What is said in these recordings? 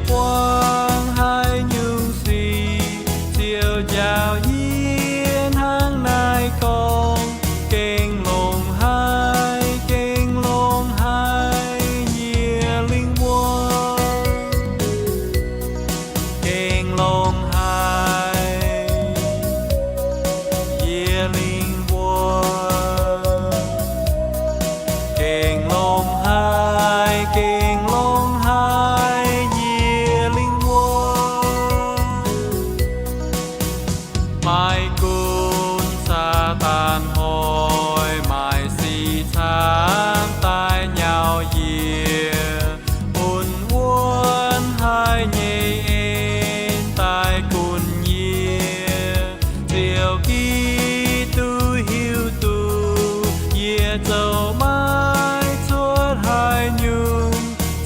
quang hai nhung xì chiều chào yên hang nai con kênh lồng hai nhia linh quang kênh lồng hai nhia linh quang kênh lồng hai nhia linh quang mai côn sa tàn hồi mai si tháng tai nhau dìa ôn uốn hai nhây en tai côn nhia chiều kỳ tu hiu tu dìa dầu mai suốt hai nhung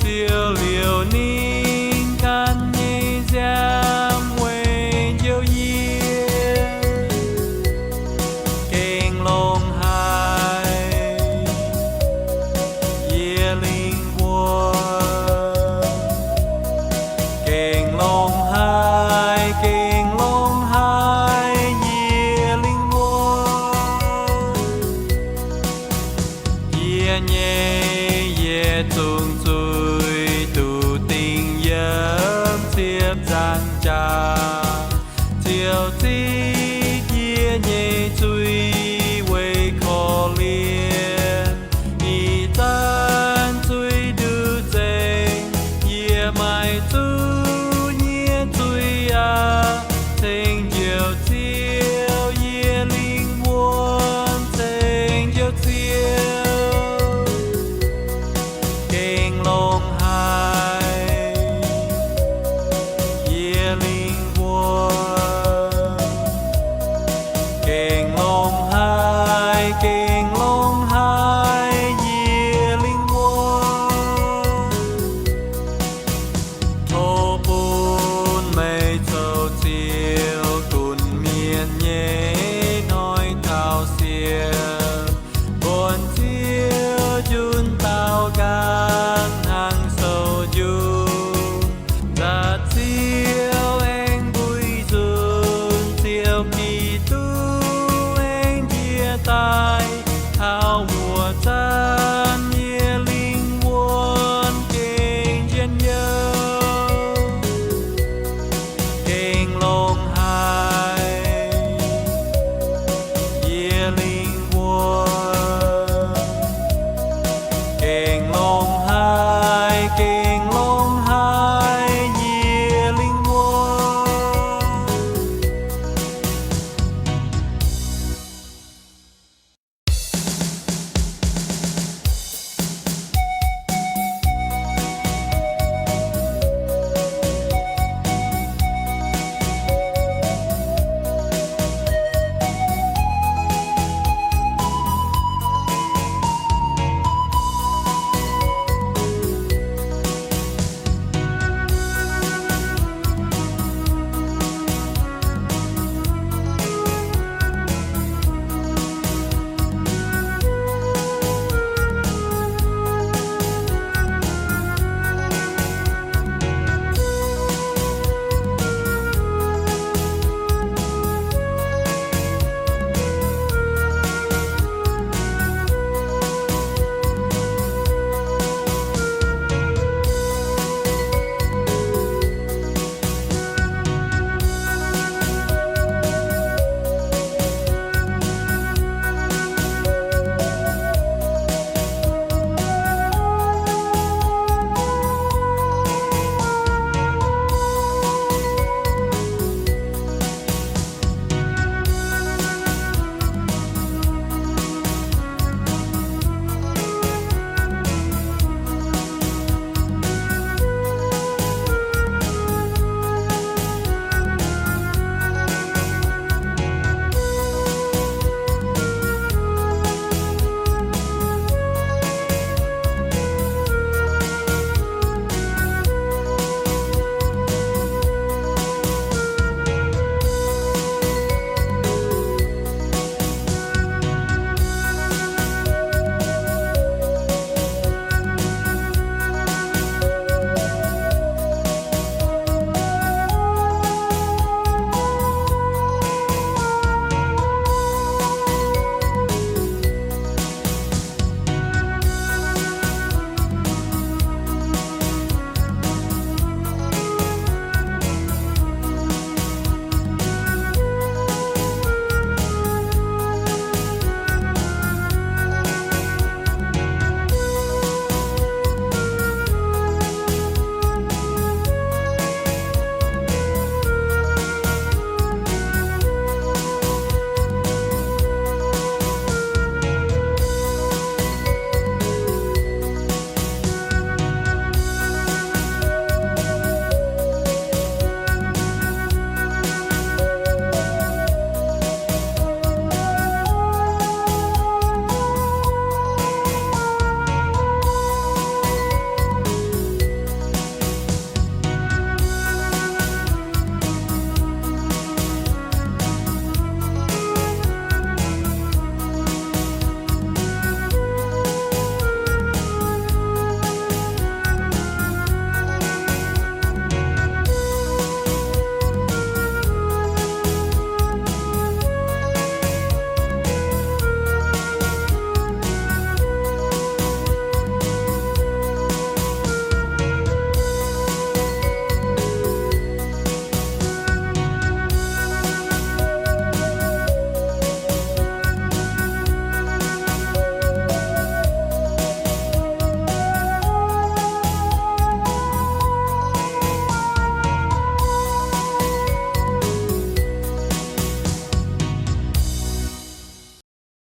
chiều liều nín can nhây giam quên dâu dìa kênh lồng hai dìa linh quang kênh lồng hai dìa linh quang dìa nhẹ dìa tung chui tu tình yếm tiếp giang trà